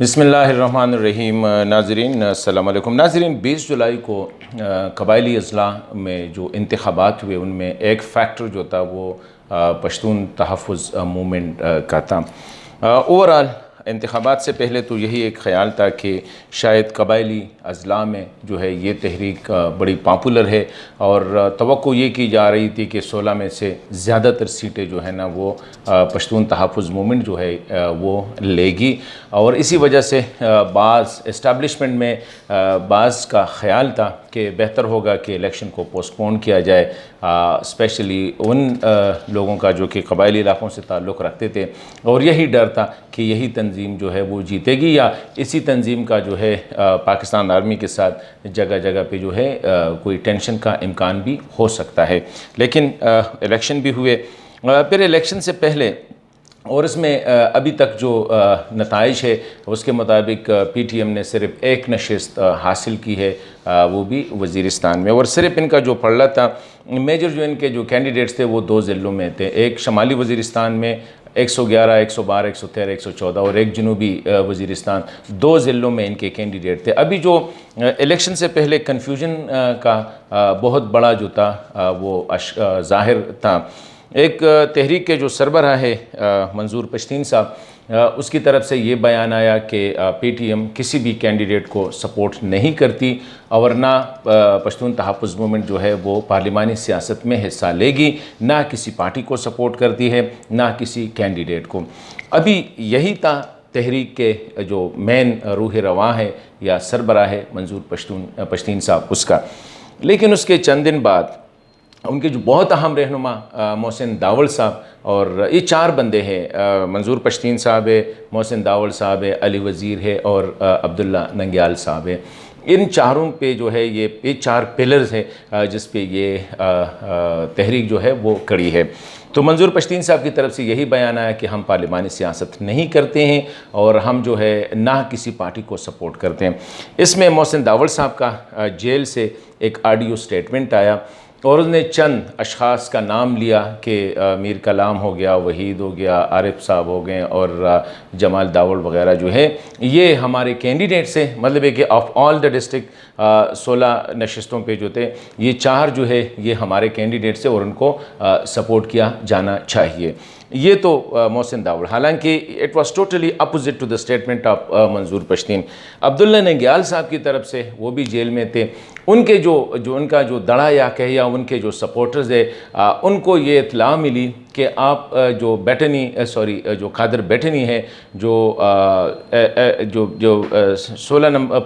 بسم اللہ الرحمن الرحیم۔ ناظرین السلام علیکم۔ ناظرین 20 جولائی کو قبائلی اضلاع میں جو انتخابات ہوئے ان میں ایک فیکٹر جو تھا وہ پشتون تحفظ موومنٹ کا تھا۔ اوورآل انتخابات سے پہلے تو یہی ایک خیال تھا کہ شاید قبائلی اضلاع میں جو ہے یہ تحریک بڑی پاپولر ہے، اور توقع یہ کی جا رہی تھی کہ 16 میں سے زیادہ تر سیٹیں جو ہے نا وہ پشتون تحفظ موومنٹ جو ہے وہ لے گی، اور اسی وجہ سے بعض اسٹیبلشمنٹ میں بعض کا خیال تھا کہ بہتر ہوگا کہ الیکشن کو پوسٹ پون کیا جائے، اسپیشلی ان لوگوں کا جو کہ قبائلی علاقوں سے تعلق رکھتے تھے، اور یہی ڈر تھا کہ یہی تنظیم جو ہے وہ جیتے گی، یا اسی تنظیم کا جو ہے پاکستان آرمی کے ساتھ جگہ جگہ پہ جو ہے کوئی ٹینشن کا امکان بھی ہو سکتا ہے۔ لیکن الیکشن بھی ہوئے۔ پھر الیکشن سے پہلے اور اس میں ابھی تک جو نتائج ہے اس کے مطابق پی ٹی ایم نے صرف ایک نشست حاصل کی ہے، وہ بھی وزیرستان میں، اور صرف ان کا جو پڑھلا تھا میجر جو ان کے جو کینڈیڈیٹس تھے وہ 2 ضلعوں میں تھے، ایک شمالی وزیرستان میں 111، 112، 113، 114 اور ایک جنوبی وزیرستان، 2 ضلعوں میں ان کے کینڈیڈیٹ تھے۔ ابھی جو الیکشن سے پہلے کنفیوژن کا بہت بڑا جو تھا وہ ظاہر تھا۔ ایک تحریک کے جو سربراہ ہے منظور پشتین صاحب، اس کی طرف سے یہ بیان آیا کہ پی ٹی ایم کسی بھی کینڈیڈیٹ کو سپورٹ نہیں کرتی، اور نہ پشتون تحفظ موومنٹ جو ہے وہ پارلیمانی سیاست میں حصہ لے گی، نہ کسی پارٹی کو سپورٹ کرتی ہے، نہ کسی کینڈیڈیٹ کو۔ ابھی یہی تھا تحریک کے جو مین روح رواں ہے یا سربراہ ہے منظور پشتین صاحب اس کا۔ لیکن اس کے چند دن بعد ان کے جو بہت اہم رہنما محسن داوڑ صاحب، اور یہ 4 بندے ہیں، منظور پشتین صاحب ہے، محسن داوڑ صاحب ہے، علی وزیر ہے، اور عبداللہ ننگیال صاحب ہے۔ ان چاروں پہ جو ہے یہ 4 پلرز ہیں جس پہ یہ تحریک جو ہے وہ کڑی ہے۔ تو منظور پشتین صاحب کی طرف سے یہی بیان آیا کہ ہم پارلیمانی سیاست نہیں کرتے ہیں، اور ہم جو ہے نہ کسی پارٹی کو سپورٹ کرتے ہیں۔ اس میں محسن داوڑ صاحب کا جیل سے ایک آڈیو سٹیٹمنٹ آیا، اور اس نے چند اشخاص کا نام لیا کہ میر کلام ہو گیا، وحید ہو گیا، عارف صاحب ہو گئے، اور جمال داوڑ وغیرہ جو ہے یہ ہمارے کینڈیڈیٹس ہیں، مطلب ہے کہ آف آل دا ڈسٹرکٹ 16 نشستوں پہ جو تھے یہ 4 جو ہے یہ ہمارے کینڈیڈیٹس ہیں، اور ان کو سپورٹ کیا جانا چاہیے۔ یہ تو محسن داوڑ، حالانکہ it was totally opposite to the statement of Manzoor Pashteen. Abdullah Nangyal صاحب کی طرف سے، وہ بھی جیل میں تھے، ان کے جو ان کا جو دڑا یا کہ یا ان کے جو سپورٹرز ہیں ان کو یہ اطلاع ملی کہ آپ جو جو قادر بیٹنی ہے، جو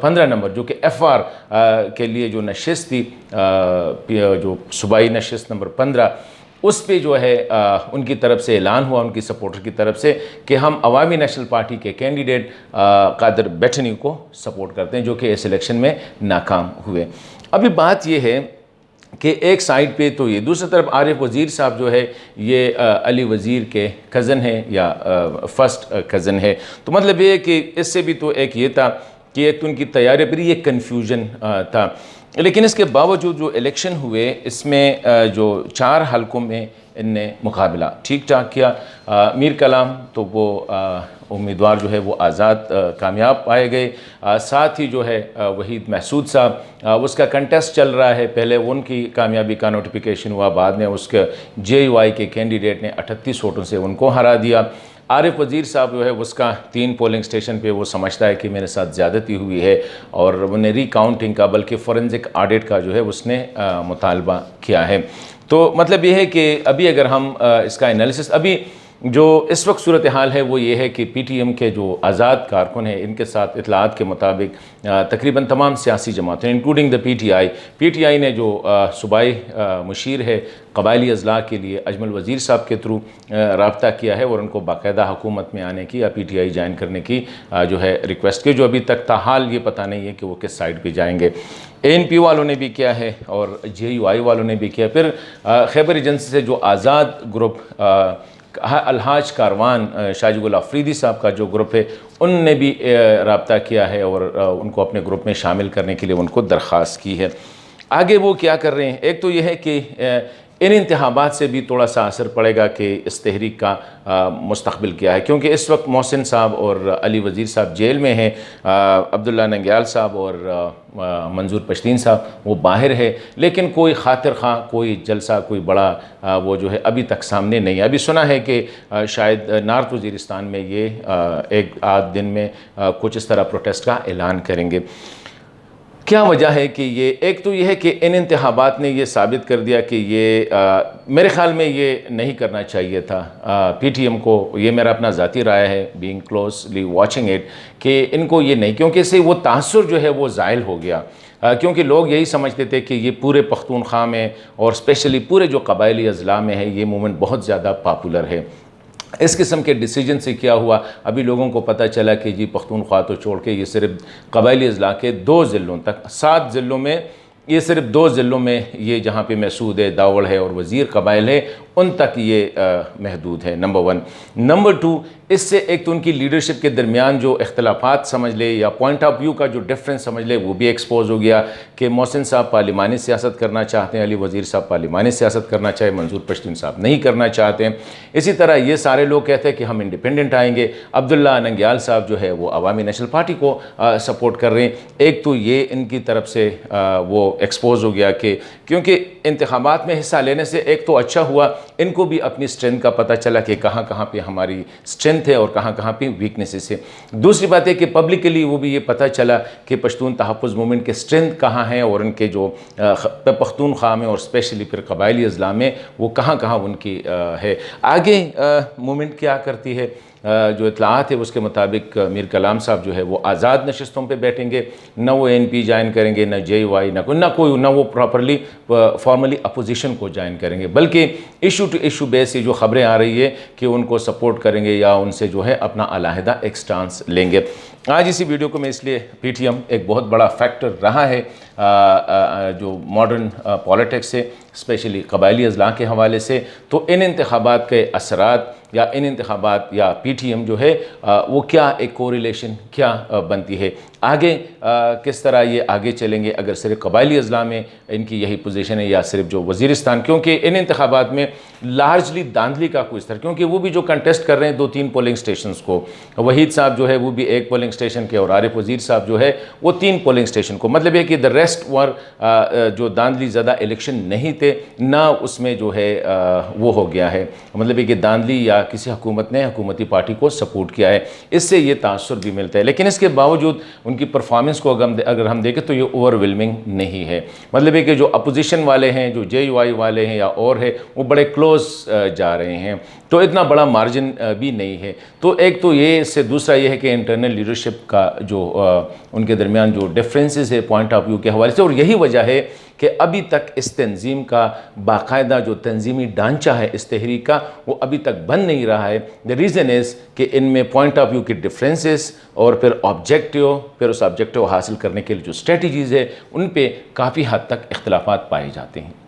15 نمبر جو کہ ایف آر کے لیے جو نشست تھی، جو صوبائی نشست نمبر 15، اس پہ جو ہے ان کی طرف سے اعلان ہوا، ان کی سپورٹر کی طرف سے، کہ ہم عوامی نیشنل پارٹی کے کینڈیڈیٹ قادر بیٹنی کو سپورٹ کرتے ہیں، جو کہ اس الیکشن میں ناکام ہوئے۔ ابھی بات یہ ہے کہ ایک سائڈ پہ تو یہ، دوسری طرف عارف وزیر صاحب جو ہے یہ علی وزیر کے کزن ہے، یا فرسٹ کزن ہے، تو مطلب یہ ہے کہ اس سے بھی تو ایک یہ تھا کہ ایک تو ان کی تیاری پر یہ کنفیوژن تھا۔ لیکن اس کے باوجود جو الیکشن ہوئے اس میں جو 4 حلقوں میں ان نے مقابلہ ٹھیک ٹھاک کیا۔ میر کلام تو وہ امیدوار جو ہے وہ آزاد کامیاب پائے گئے، ساتھ ہی جو ہے وحید محسود صاحب، اس کا کنٹیسٹ چل رہا ہے، پہلے ان کی کامیابی کا نوٹیفیکیشن ہوا، بعد میں اس کے جے یو آئی کے کینڈیڈیٹ نے 38 ووٹوں سے ان کو ہرا دیا۔ عارف وزیر صاحب جو ہے اس کا 3 پولنگ سٹیشن پہ وہ سمجھتا ہے کہ میرے ساتھ زیادتی ہوئی ہے، اور وہ نے ری کاؤنٹنگ کا بلکہ فورنزک آڈٹ کا جو ہے اس نے مطالبہ کیا ہے۔ تو مطلب یہ ہے کہ ابھی اگر ہم اس کا انالیسس، ابھی جو اس وقت صورتحال ہے وہ یہ ہے کہ پی ٹی ایم کے جو آزاد کارکن ہیں ان کے ساتھ اطلاعات کے مطابق تقریباً تمام سیاسی جماعتیں including the P T I نے جو صوبائی مشیر ہے قبائلی اضلاع کے لیے اجمل وزیر صاحب کے تھرو رابطہ کیا ہے، اور ان کو باقاعدہ حکومت میں آنے کی یا پی ٹی آئی جوائن کرنے کی جو ہے ریکویسٹ کی، جو ابھی تک تاحال یہ پتہ نہیں ہے کہ وہ کس سائڈ پہ جائیں گے۔ اے این پی والوں نے بھی کیا ہے، اور جے یو آئی والوں نے بھی کیا۔ پھر خیبر ایجنسی سے جو آزاد گروپ الحاج کاروان شاہجی گل آفریدی صاحب کا جو گروپ ہے، ان نے بھی رابطہ کیا ہے، اور ان کو اپنے گروپ میں شامل کرنے کے لیے ان کو درخواست کی ہے۔ آگے وہ کیا کر رہے ہیں، ایک تو یہ ہے کہ ان انتخابات سے بھی تھوڑا سا اثر پڑے گا کہ اس تحریک کا مستقبل کیا ہے، کیونکہ اس وقت محسن صاحب اور علی وزیر صاحب جیل میں ہیں، عبداللہ ننگیال صاحب اور منظور پشتین صاحب وہ باہر ہے، لیکن کوئی خاطر خواہ، کوئی جلسہ، کوئی بڑا وہ جو ہے ابھی تک سامنے نہیں ہے۔ ابھی سنا ہے کہ شاید نارتھ وزیرستان میں یہ ایک آدھ دن میں کچھ اس طرح پروٹیسٹ کا اعلان کریں گے۔ کیا وجہ ہے کہ ایک تو یہ ہے کہ ان انتخابات نے یہ ثابت کر دیا کہ یہ میرے خیال میں یہ نہیں کرنا چاہیے تھا پی ٹی ایم کو، یہ میرا اپنا ذاتی رائے ہے، بینگ کلوزلی واچنگ اٹ، کہ ان کو یہ نہیں، کیونکہ اس سے وہ تاثر جو ہے وہ زائل ہو گیا، کیونکہ لوگ یہی سمجھتے تھے کہ یہ پورے پختونخوا میں اور اسپیشلی پورے جو قبائلی اضلاع میں ہے یہ موومنٹ بہت زیادہ پاپولر ہے۔ اس قسم کے ڈیسیجن سے کیا ہوا، ابھی لوگوں کو پتہ چلا کہ جی پختونخوا تو چھوڑ کے یہ صرف قبائلی اضلاع کے 2 ضلعوں تک، 7 ضلعوں میں یہ صرف 2 ضلعوں میں یہ جہاں پہ محسود ہے، داوڑ ہے اور وزیر قبائل ہے، ان تک یہ محدود ہے، نمبر 1۔ نمبر 2، اس سے ایک تو ان کی لیڈرشپ کے درمیان جو اختلافات سمجھ لے یا پوائنٹ آف ویو کا جو ڈفرینس سمجھ لے وہ بھی ایکسپوز ہو گیا، کہ محسن صاحب پارلیمانی سیاست کرنا چاہتے ہیں، علی وزیر صاحب پارلیمانی سیاست کرنا چاہے، منظور پشتین صاحب نہیں کرنا چاہتے ہیں۔ اسی طرح یہ سارے لوگ کہتے ہیں کہ ہم انڈیپینڈنٹ آئیں گے، عبداللہ ننگیال صاحب جو ہے وہ عوامی نیشنل پارٹی کو سپورٹ کر رہے ہیں۔ ایک تو یہ ان کی طرف سے وہ ایکسپوز ہو گیا کہ کیونکہ انتخابات میں حصہ لینے سے ایک تو اچھا ہوا، ان کو بھی اپنی اسٹرینتھ کا پتہ چلا کہ کہاں کہاں پہ ہماری اسٹرینتھ ہے اور کہاں کہاں پہ ویکنیسز ہے۔ دوسری بات ہے کہ پبلکلی وہ بھی یہ پتہ چلا کہ پشتون تحفظ موومنٹ کے اسٹرینتھ کہاں ہیں اور ان کے جو پختونخوا میں اور اسپیشلی پھر قبائلی اضلاع میں وہ کہاں کہاں ان کی ہے۔ آگے موومنٹ کیا کرتی ہے، جو اطلاعات ہے اس کے مطابق میر کلام صاحب جو ہے وہ آزاد نشستوں پہ بیٹھیں گے، نہ وہ این پی جوائن کریں گے، نہ جے وائی، نہ وہ پراپرلی فارملی اپوزیشن کو جوائن کریں گے، بلکہ ایشو ٹو ایشو بیس سے جو خبریں آ رہی ہے کہ ان کو سپورٹ کریں گے یا ان سے جو ہے اپنا علیحدہ ایک سٹانس لیں گے۔ آج اسی ویڈیو کو میں اس لیے پی ٹی ایم ایک بہت بڑا فیکٹر رہا ہے جو ماڈرن پولیٹکس سے، اسپیشلی قبائلی اضلاع کے حوالے سے، تو ان انتخابات کے اثرات یا ان انتخابات یا پی ٹی ایم جو ہے وہ کیا ایک کوریلیشن کیا بنتی ہے، آگے کس طرح یہ آگے چلیں گے اگر صرف قبائلی اضلاع میں ان کی یہی پوزیشن ہے یا صرف جو وزیرستان، کیونکہ ان انتخابات میں لارجلی داندلی کا کوئی استر، کیونکہ وہ بھی جو کنٹیسٹ کر رہے ہیں 2-3 پولنگ سٹیشنز کو، وحید صاحب جو ہے وہ بھی 1 پولنگ سٹیشن کے اور عارف وزیر صاحب جو ہے وہ 3 پولنگ سٹیشن کو، مطلب ہے کہ the rest were جو داندلی زیادہ الیکشن نہیں تھے، نہ اس میں جو ہے وہ ہو گیا ہے، مطلب ہے کہ داندلی یا کسی حکومت نے حکومتی پارٹی کو سپورٹ کیا ہے، اس سے یہ تاثر بھی ملتا ہے۔ لیکن اس کے باوجود ان کی پرفارمنس کو اگر ہم دیکھیں تو یہ اوور ویلمنگ نہیں ہے، مطلب ہے کہ جو اپوزیشن والے ہیں، جو جے یو آئی والے ہیں یا اور ہے، وہ بڑے کلوز جا رہے ہیں، تو اتنا بڑا مارجن بھی نہیں ہے۔ تو ایک تو یہ، اس سے دوسرا یہ ہے کہ انٹرنل لیڈرشپ کا جو ان کے درمیان جو ڈفرینسز ہے پوائنٹ آف ویو کے حوالے سے، اور یہی وجہ ہے کہ ابھی تک اس تنظیم کا باقاعدہ جو تنظیمی ڈھانچہ ہے اس تحریک کا وہ ابھی تک بن نہیں رہا ہے۔ the reason is کہ ان میں پوائنٹ آف ویو کی ڈفرینسز اور پھر آبجیکٹیو، پھر اس آبجیکٹیو حاصل کرنے کے لیے جو اسٹریٹجیز ہے ان پہ کافی حد تک اختلافات پائے جاتے ہیں۔